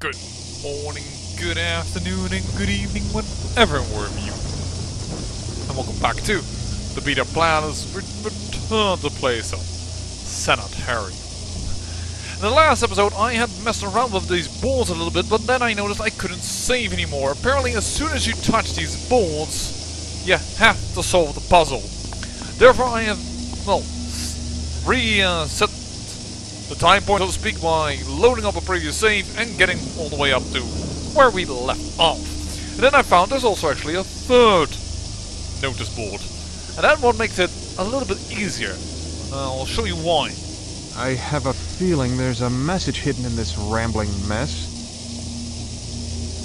Good morning, good afternoon, and good evening, whenever we're you. And welcome back to the Beta Planet's return to place of Sanitarium. In the last episode, I had messed around with these boards a little bit, but then I noticed I couldn't save anymore. Apparently, as soon as you touch these boards, you have to solve the puzzle. Therefore, I have, well, reset the time point, so to speak, by loading up a previous save and getting all the way up to where we left off. And then I found there's also actually a third notice board. And that one makes it a little bit easier. I'll show you why. I have a feeling there's a message hidden in this rambling mess.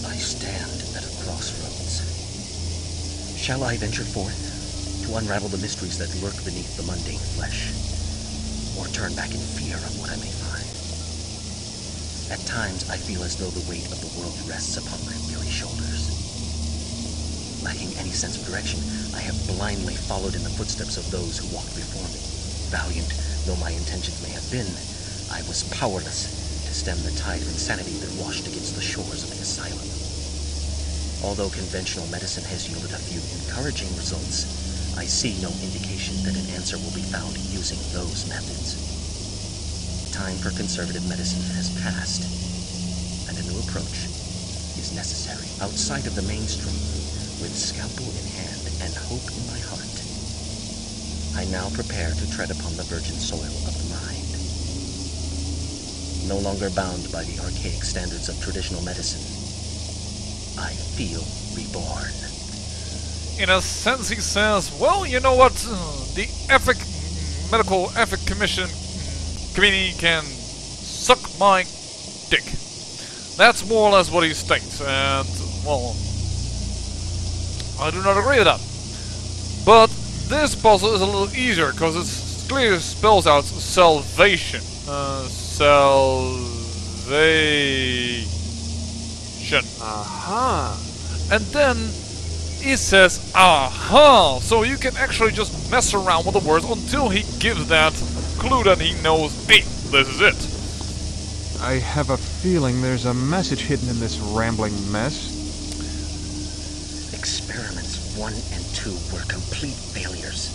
I stand at a crossroads. Shall I venture forth to unravel the mysteries that lurk beneath the mundane flesh? Or turn back in fear of what I may find? At times, I feel as though the weight of the world rests upon my weary shoulders. Lacking any sense of direction, I have blindly followed in the footsteps of those who walked before me. Valiant though my intentions may have been, I was powerless to stem the tide of insanity that washed against the shores of the asylum. Although conventional medicine has yielded a few encouraging results, I see no indication that an answer will be found using those methods. Time for conservative medicine has passed, and a new approach is necessary. Outside of the mainstream, with scalpel in hand and hope in my heart, I now prepare to tread upon the virgin soil of the mind. No longer bound by the archaic standards of traditional medicine, I feel reborn. In a sense, he says, well, you know what, the Medical Ethic Committee can suck my dick. That's more or less what he states, and, well, I do not agree with that. But this puzzle is a little easier, because it clearly spells out salvation. Salvation. Aha! And then he says, aha! So you can actually just mess around with the words until he gives that clue that he knows, hey, this is it. I have a feeling there's a message hidden in this rambling mess. Experiments 1 and 2 were complete failures.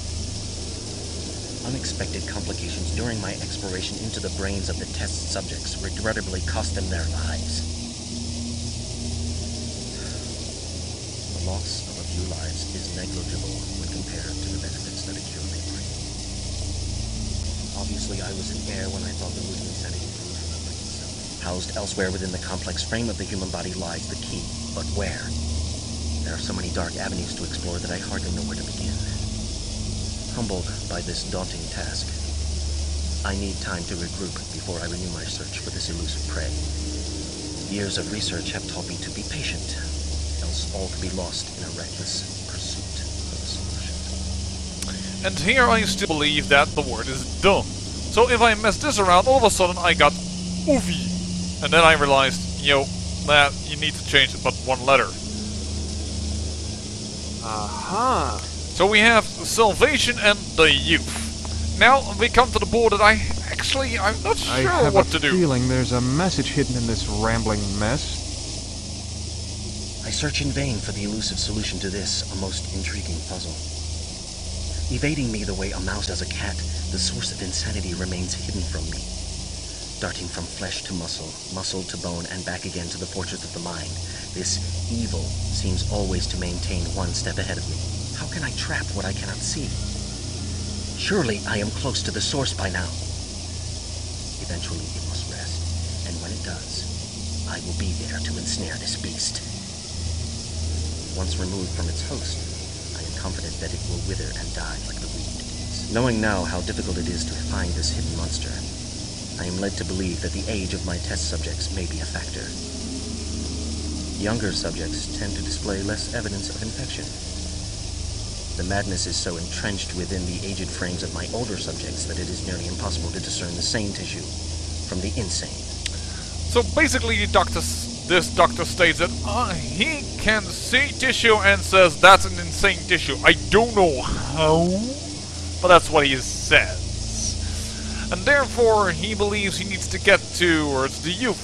Unexpected complications during my exploration into the brains of the test subjects regrettably cost them their lives. The loss of a few lives is negligible when compared to the benefits that a cure may bring. Obviously, I was in error when I thought the root of insanity grew from the brain itself. Housed elsewhere within the complex frame of the human body lies the key, but where? There are so many dark avenues to explore that I hardly know where to begin. Humbled by this daunting task, I need time to regroup before I renew my search for this elusive prey. Years of research have taught me to be patient, else all could be lost in a reckless pursuit of a solution. And here I still believe that the word is dumb. So if I mess this around, all of a sudden I got oofy. And then I realized, that you need to change it but one letter. Aha! So we have salvation and the youth. Now we come to the board that I'm not sure what to do. I have a feeling there's a message hidden in this rambling mess. I search in vain for the elusive solution to this, a most intriguing puzzle. Evading me the way a mouse does a cat, the source of insanity remains hidden from me. Darting from flesh to muscle, muscle to bone, and back again to the fortress of the mind, this evil seems always to maintain one step ahead of me. How can I trap what I cannot see? Surely I am close to the source by now. Eventually it must rest, and when it does, I will be there to ensnare this beast. Once removed from its host, I am confident that it will wither and die like the weed. Knowing now how difficult it is to find this hidden monster, I am led to believe that the age of my test subjects may be a factor. Younger subjects tend to display less evidence of infection. The madness is so entrenched within the aged frames of my older subjects that it is nearly impossible to discern the sane tissue from the insane. So basically, this doctor states that he can see tissue and says that's an insane tissue. I don't know how, but that's what he says. And therefore, he believes he needs to get towards the youth.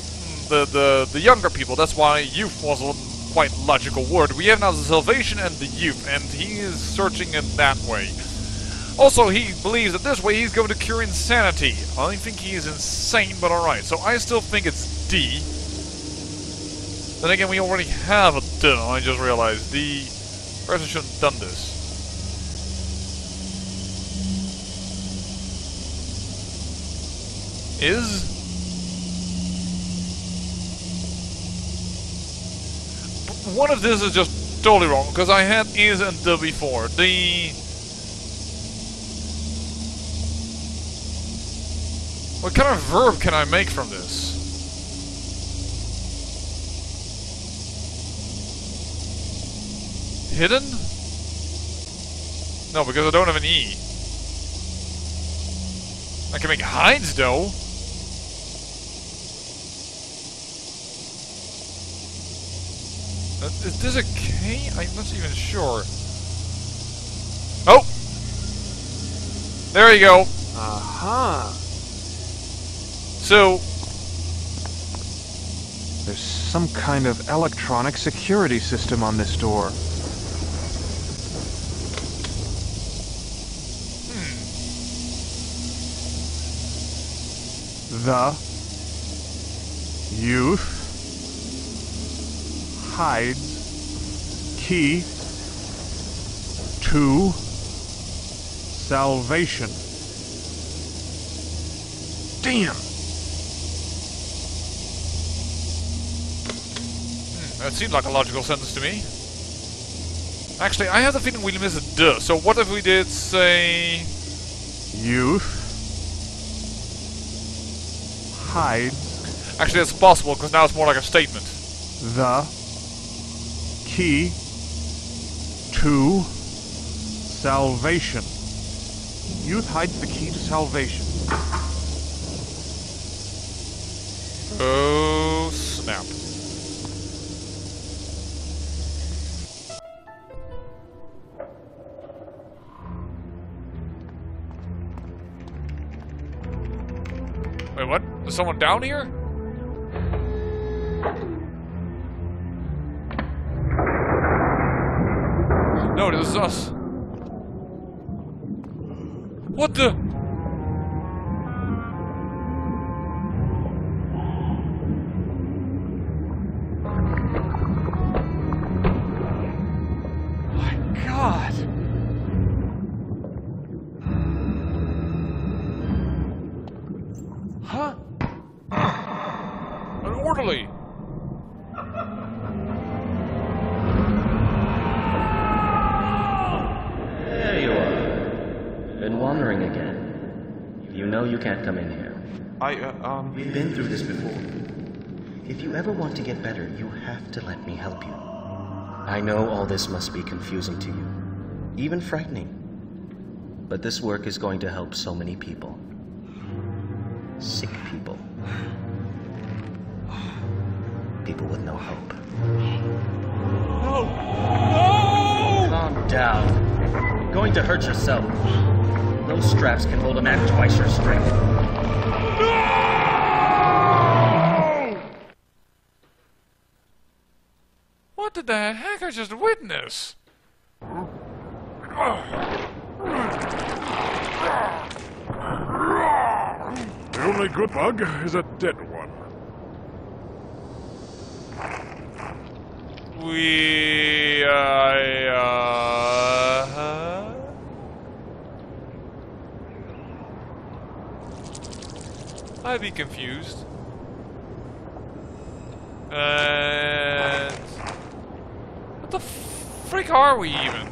the younger people. That's why youth was a quite logical word. We have now the salvation and the youth, and he is searching it that way. Also, he believes that this way he's going to cure insanity. I think he is insane, but alright. So I still think it's D. Then again, we already have a D. I just realized. The person shouldn't have done this. Is? One of this is just totally wrong, because I had is and D before. What kind of verb can I make from this? Hidden? No, because I don't have an E. I can make hides, though. Is this a K? I'm not even sure. Oh! There you go. Aha! So, there's some kind of electronic security system on this door. The youth hides key to salvation. Damn! That seemed like a logical sentence to me. Actually, I have the feeling we missed a D. So what if we did say... Youth hides... Actually, that's possible, because now it's more like a statement. The key to salvation. Youth hides the key to salvation. Oh, snap. Wait, what? Is someone down here? No, this is us. What the? My God. Huh? An orderly. There you are. Been wandering again. You know you can't come in here. We've been through this before. If you ever want to get better, you have to let me help you. I know all this must be confusing to you, even frightening. But this work is going to help so many people. Sick people. People with no hope. No! No! Calm down. You're going to hurt yourself. Those straps can hold a man twice your strength. No! What did the heck I just witness? The only good bug is a dead one. I'd be confused. And what the frick are we even?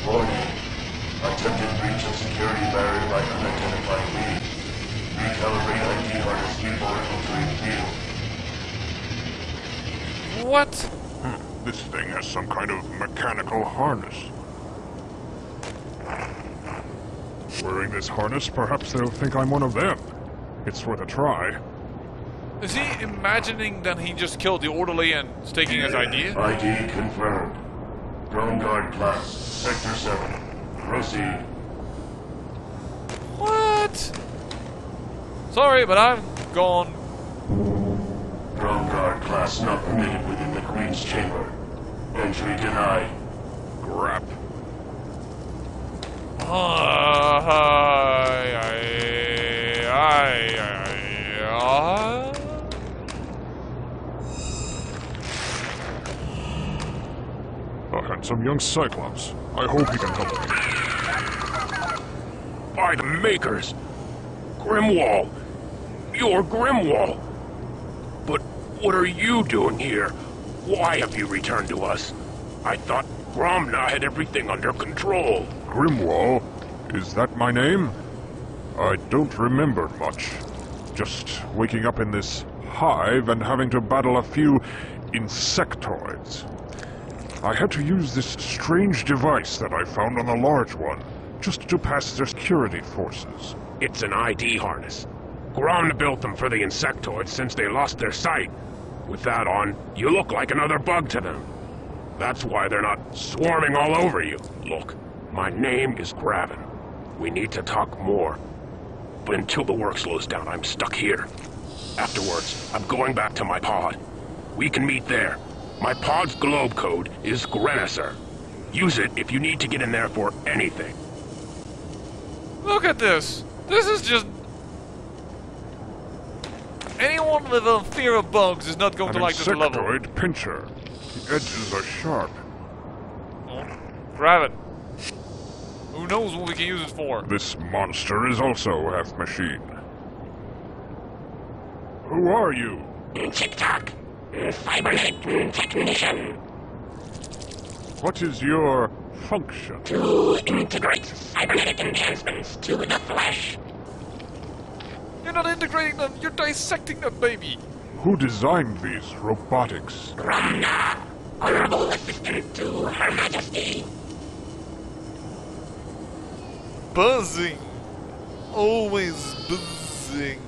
Warning. Attempted breach of security barrier by unidentified being. Recalibrate ID harness before entering field. What? This thing has some kind of mechanical harness. Wearing this harness, perhaps they'll think I'm one of them. It's worth a try. Is he imagining that he just killed the orderly and is taking his idea? ID confirmed. Drone guard class, Sector 7. Proceed. What? Sorry, but I'm gone. Guests not permitted within the Queen's chamber. Entry denied. Crap. A handsome young Cyclops. I hope he can help me. By the Makers! Grimwall! You're Grimwall! But what are you doing here? Why have you returned to us? I thought Gromna had everything under control. Grimwall? Is that my name? I don't remember much. Just waking up in this hive and having to battle a few insectoids. I had to use this strange device that I found on the large one, just to pass their security forces. It's an ID harness. Gromna built them for the insectoids since they lost their sight. With that on, you look like another bug to them. That's why they're not swarming all over you. Look, my name is Graven. We need to talk more. But until the work slows down, I'm stuck here. Afterwards, I'm going back to my pod. We can meet there. My pod's globe code is Grenisser. Use it if you need to get in there for anything. Look at this! This is just... Anyone with a fear of bugs is not going to like this level. An insectoid pincher. The edges are sharp. Oh, grab it. Who knows what we can use it for? This monster is also half machine. Who are you? TikTok. Fibernet technician. What is your function? To integrate cybernetic enhancements to the flesh. You're not integrating them, you're dissecting them, baby! Who designed these robotics? Gromna, honorable assistant to Her Majesty. Buzzing. Always buzzing.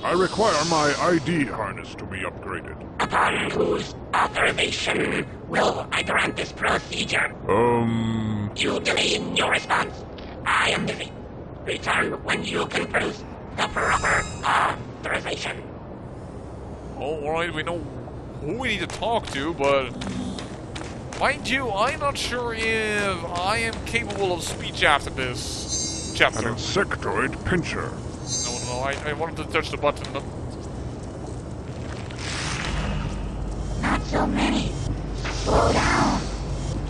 I require my ID harness to be upgraded. Upon whose authorization will I grant this procedure? You delay your response. I am busy. Return when you can produce the proper authorization. Alright, we know who we need to talk to, but... Mind you, I'm not sure if I am capable of speech after this chapter. An insectoid pincher. No, I wanted to touch the button. Not so many. Slow down.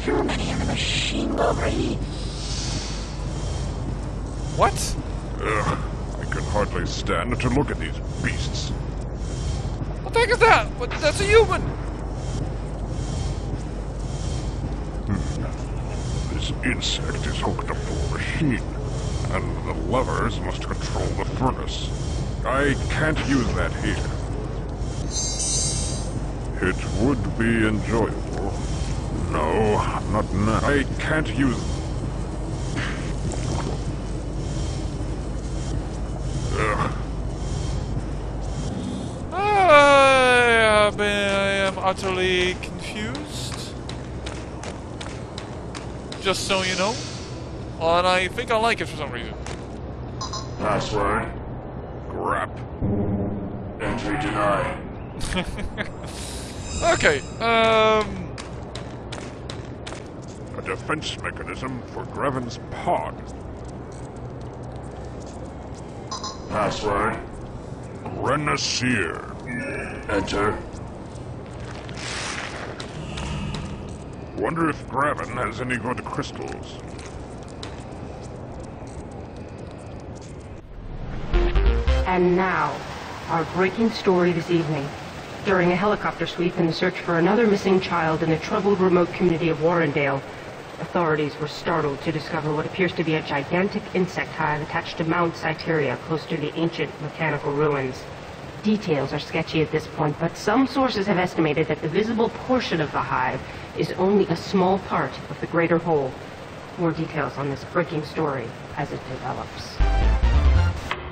Too many in the machine will breathe. What? Ugh, I can hardly stand to look at these beasts. What the heck is that? What, that's a human! This insect is hooked up to a machine, and the levers must control the furnace. I can't use that here. It would be enjoyable. No, not now. I can't use... Ugh. I am utterly confused. Just so you know. And I think I like it for some reason. Password. Crap. Entry denied. Okay, A defense mechanism for Graven's pod. Password. Renaissir. Enter. Wonder if Graven has any good crystals. And now, our breaking story this evening. During a helicopter sweep in the search for another missing child in the troubled remote community of Warrendale, authorities were startled to discover what appears to be a gigantic insect hive attached to Mount Sanitarium, close to the ancient mechanical ruins. Details are sketchy at this point, but some sources have estimated that the visible portion of the hive is only a small part of the greater whole. More details on this breaking story as it develops.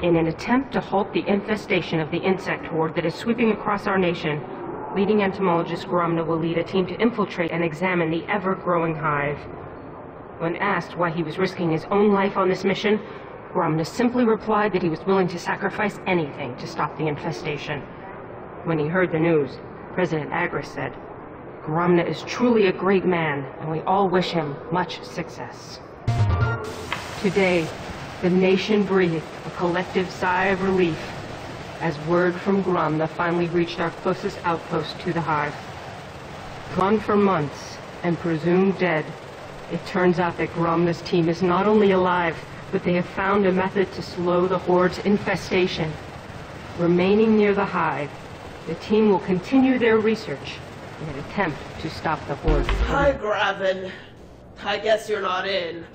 In an attempt to halt the infestation of the insect horde that is sweeping across our nation, leading entomologist Gromna will lead a team to infiltrate and examine the ever-growing hive. When asked why he was risking his own life on this mission, Gromna simply replied that he was willing to sacrifice anything to stop the infestation. When he heard the news, President Agris said. Gromna is truly a great man, and we all wish him much success. Today, the nation breathed a collective sigh of relief as word from Gromna finally reached our closest outpost to the hive. Gone for months and presumed dead, it turns out that Gromna's team is not only alive, but they have found a method to slow the Horde's infestation. Remaining near the hive, the team will continue their research in an attempt to stop the Horde. Hi, Graven. I guess you're not in.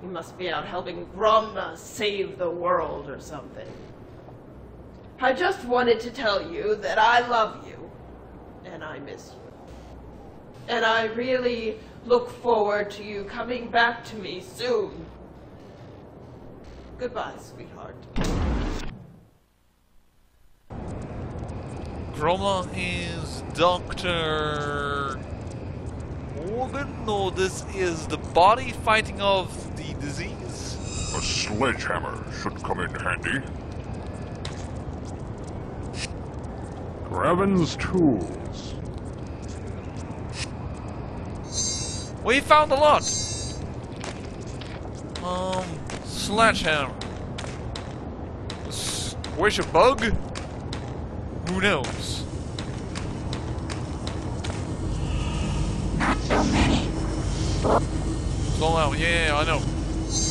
You must be out helping Gromna save the world or something. I just wanted to tell you that I love you, and I miss you. And I really look forward to you coming back to me soon. Goodbye, sweetheart. Gromna is Dr. Morgan? No, this is the body fighting off the disease? A sledgehammer should come in handy. Graven's tools. We found a lot! Sledgehammer. Squish a bug? Who knows? Not so many. So now, yeah, I know.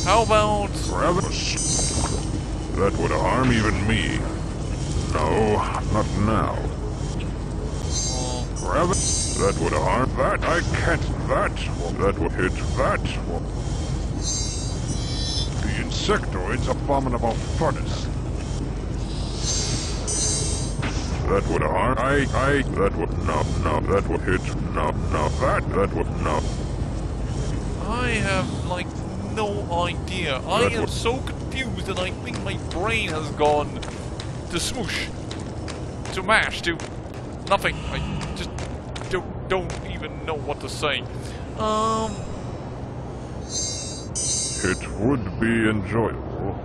How about... Graven? That would harm even me. No, not now. Graven? That would harm that. I can't. That would hit that. The insectoid's abominable furnace. That would harm. That would no. That would hit no. That would no. I have, like, no idea. I am so confused that I think my brain has gone to smoosh, to mash, to nothing. I just don't even know what to say. It would be enjoyable.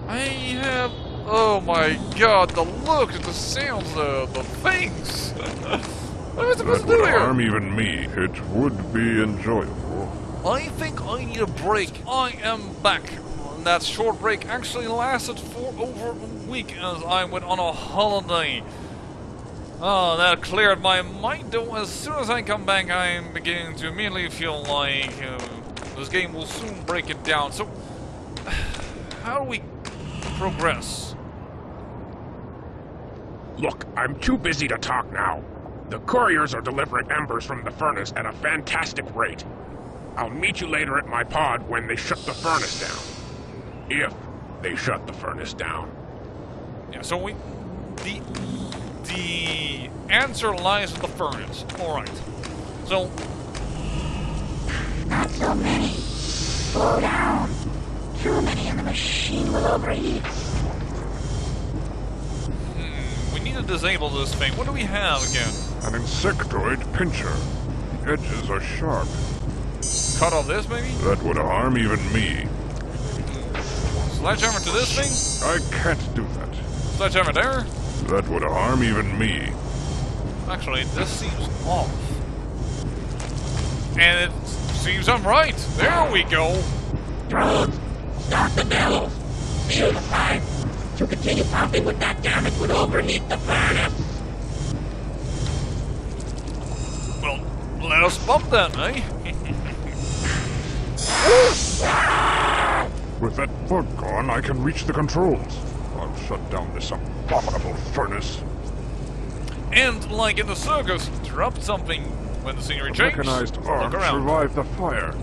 I have... Oh my god, the look, the sounds, the things! What am I supposed to do here? Harm even me. It would be enjoyable. I think I need a break. I am back. That short break actually lasted for over a week as I went on a holiday. Oh, that cleared my mind, though as soon as I come back I'm beginning to immediately feel like this game will soon break it down. So, how do we progress? Look, I'm too busy to talk now. The couriers are delivering embers from the furnace at a fantastic rate. I'll meet you later at my pod when they shut the furnace down. If they shut the furnace down. Yeah, so the answer lies in the furnace. Alright. So... Not so many. Slow down. Too many and the machine will overheat. We need to disable this thing. What do we have again? An insectoid pincher. The edges are sharp. Cut off this, maybe? That would harm even me. Sledgehammer to this thing? I can't do that. Sledgehammer there? That would harm even me. Actually, this seems off. And it seems I'm right. There we go. Drones, stop the bellows. Shield the pipe. To continue pumping with that damage would overheat the furnace. Well, let us pump then, eh? With that bug gone, I can reach the controls. I'll shut down this abominable furnace. And, like in the circus, drop something when the scenery changes. Mechanized arm survived the fire.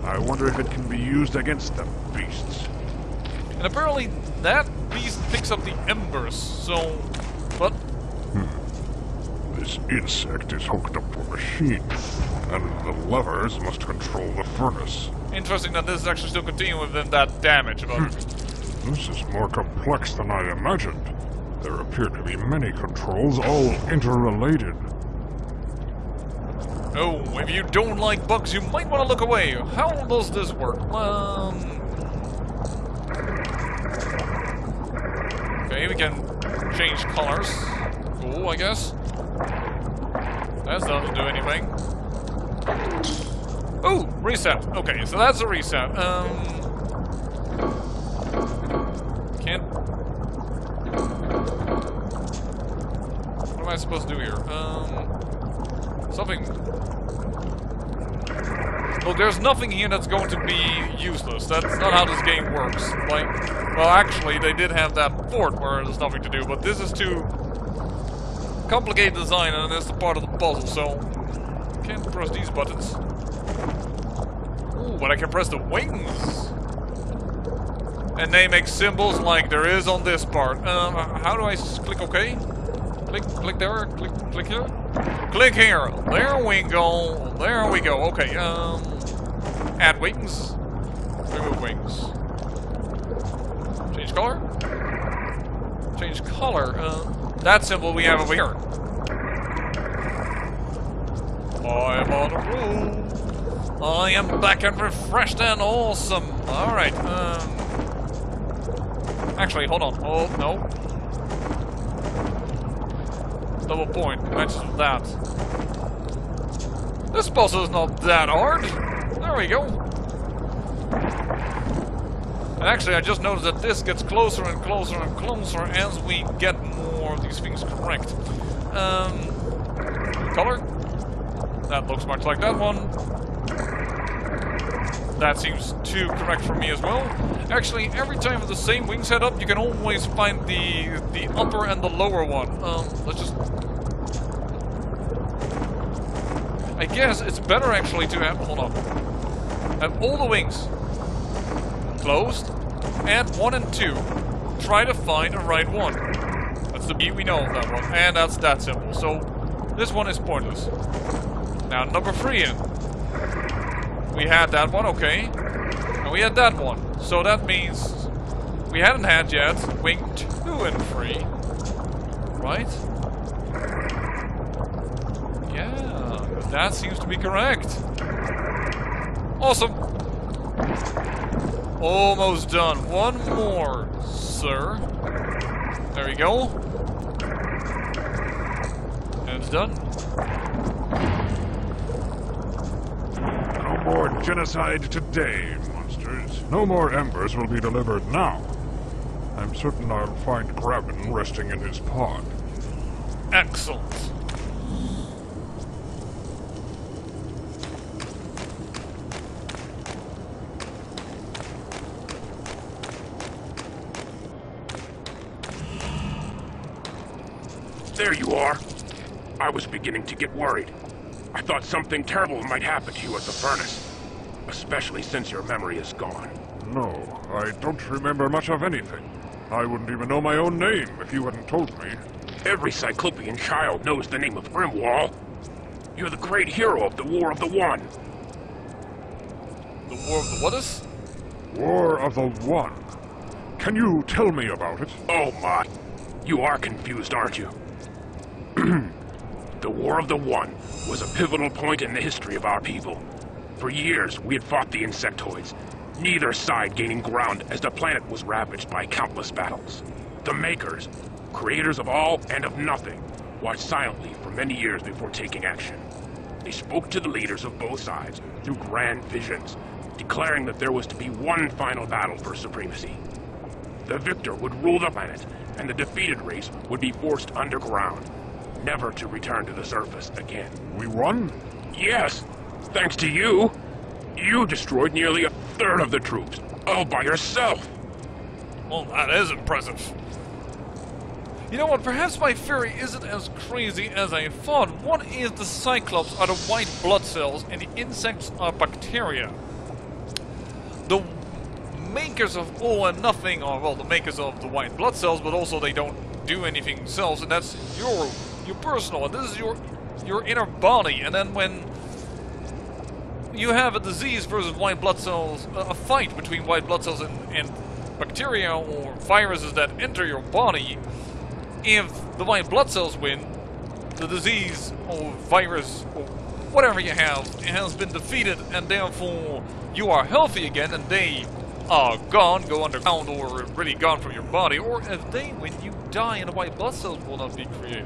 I wonder if it can be used against them beasts. And apparently that beast picks up the embers, so... What? This insect is hooked up to a machine, and the levers must control the furnace. Interesting that this is actually still continuing within that damage. This is more complex than I imagined. There appear to be many controls, all interrelated. Oh, if you don't like bugs, you might want to look away. How does this work? Okay, Okay, we can change colors. Cool, I guess. That doesn't do anything. Oh, reset. Okay, so that's a reset. Can't... What am I supposed to do here? Something... Look, there's nothing here that's going to be useless. That's not how this game works. Like, well, actually, they did have that fort where there's nothing to do, but this is too complicated design, and that's the part of the puzzle, so can't press these buttons. Ooh, but I can press the wings, and they make symbols like there is on this part. How do I click OK? Click there. Click here. Click here. There we go. There we go. Okay. Add wings. Remove wings. Change color. Change color. That symbol we have over here. I'm on a roll. I am back and refreshed and awesome. Alright, actually, hold on. Oh, no. Double point. Matches with that. This puzzle is not that hard. There we go. And actually, I just noticed that this gets closer and closer and closer as we get more of these things correct. Color? That looks much like that one. That seems too correct for me as well. Actually, every time with the same wing setup, you can always find the upper and the lower one. Let's just... I guess it's better actually to have... Hold on. Have all the wings closed, add 1 and 2. Try to find a right one. That's the B, we know of that one. And that's that symbol. So, this one is pointless. Now, number 3 in. We had that one, okay. And we had that one. So that means we hadn't had yet wing 2 and 3. Right? Yeah, that seems to be correct. Awesome. Almost done. One more, sir. There we go. And it's done. No more genocide today, monsters. No more embers will be delivered now. I'm certain I'll find Graben resting in his pod. Excellent. There you are. I was beginning to get worried. I thought something terrible might happen to you at the furnace. Especially since your memory is gone. No, I don't remember much of anything. I wouldn't even know my own name if you hadn't told me. Every Cyclopean child knows the name of Grimwall. You're the great hero of the War of the One. The War of the What-is? War of the One. Can you tell me about it? Oh my. You are confused, aren't you? The War of the One was a pivotal point in the history of our people. For years, we had fought the insectoids, neither side gaining ground as the planet was ravaged by countless battles. The Makers, creators of all and of nothing, watched silently for many years before taking action. They spoke to the leaders of both sides through grand visions, declaring that there was to be one final battle for supremacy. The victor would rule the planet, and the defeated race would be forced underground, never to return to the surface again. We won? Yes, thanks to you. You destroyed nearly 1/3 of the troops, all by yourself. Well, that is impressive. You know what, perhaps my theory isn't as crazy as I thought. What if the Cyclops are the white blood cells and the insects are bacteria? The makers of all and nothing are, well, the makers of the white blood cells, but also they don't do anything themselves, and that's your personal, and this is your inner body. And then when you have a disease versus white blood cells, a fight between white blood cells and bacteria or viruses that enter your body, if the white blood cells win, the disease or virus or whatever you have, it has been defeated, and therefore you are healthy again, and they are gone, go underground, or really gone from your body, or if they, when you die, and white blood cells will not be created.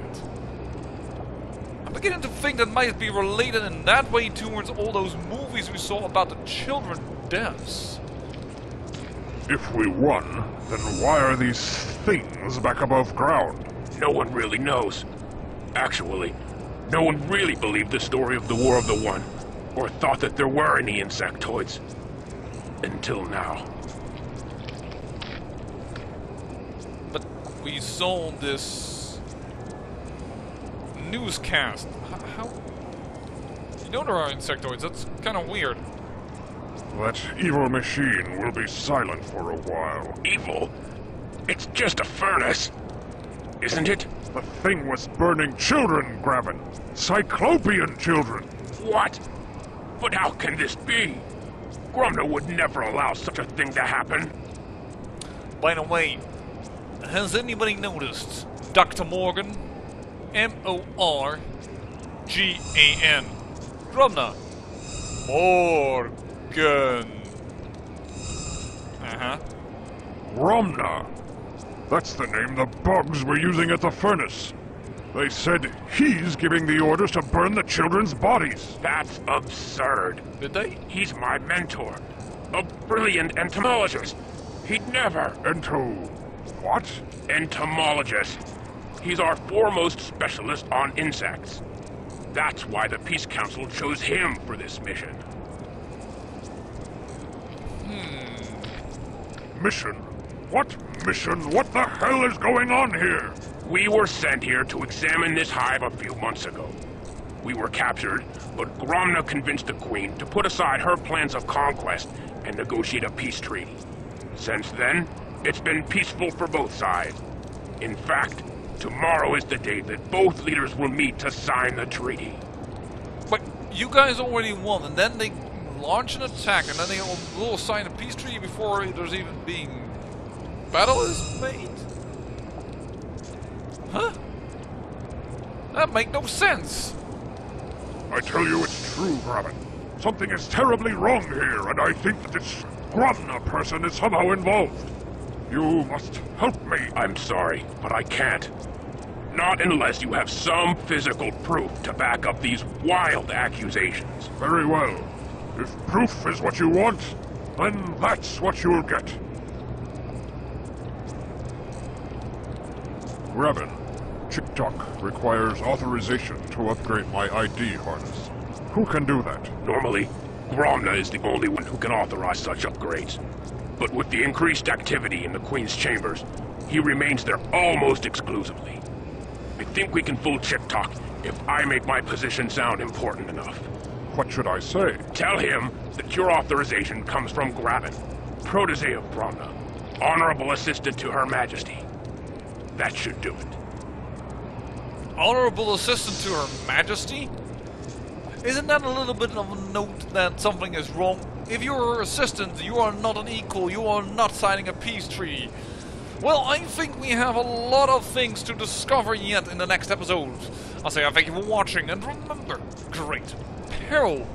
I'm beginning to think that might be related in that way towards all those movies we saw about the children deaths. If we won, then why are these things back above ground? No one really knows. Actually, no one really believed the story of the War of the One, or thought that there were any insectoids. Until now. But we saw this newscast. How? You know there are insectoids, that's kind of weird. That evil machine will be silent for a while. Evil? It's just a furnace, isn't it? The thing was burning children, Graven. Cyclopean children. What? But how can this be? Grumna would never allow such a thing to happen. By the way, has anybody noticed Dr. Morgan? M-O-R-G-A-N. Grumna. Morgan. Uh-huh. Gromna. That's the name the bugs were using at the furnace. They said he's giving the orders to burn the children's bodies. That's absurd. Did they? He's my mentor. A brilliant entomologist. He'd never... What? Entomologist. He's our foremost specialist on insects. That's why the Peace Council chose him for this mission. Mission? What mission? What the hell is going on here? We were sent here to examine this hive a few months ago. We were captured, but Gromna convinced the Queen to put aside her plans of conquest and negotiate a peace treaty. Since then, it's been peaceful for both sides. In fact, tomorrow is the day that both leaders will meet to sign the treaty. But you guys already won, and then they launch an attack, and then they will sign a peace treaty before there's even being... battle is made? Huh? That make no sense. I tell you it's true, Graven. Something is terribly wrong here, and I think that this Gromna person is somehow involved. You must help me. I'm sorry, but I can't. Not unless you have some physical proof to back up these wild accusations. Very well. If proof is what you want, then that's what you'll get. Graven, Chick-Tock requires authorization to upgrade my ID harness. Who can do that? Normally, Gromna is the only one who can authorize such upgrades. But with the increased activity in the Queen's chambers, he remains there almost exclusively. I think we can fool Chick-Tock if I make my position sound important enough. What should I say? Tell him that your authorization comes from Graven, protege of Gromna, honorable assistant to Her Majesty. That should do it. Honorable assistant to Her Majesty? Isn't that a little bit of a note that something is wrong? If you're her assistant, you are not an equal, you are not signing a peace treaty. Well, I think we have a lot of things to discover yet in the next episode. I'll say I thank you for watching, and remember, great peril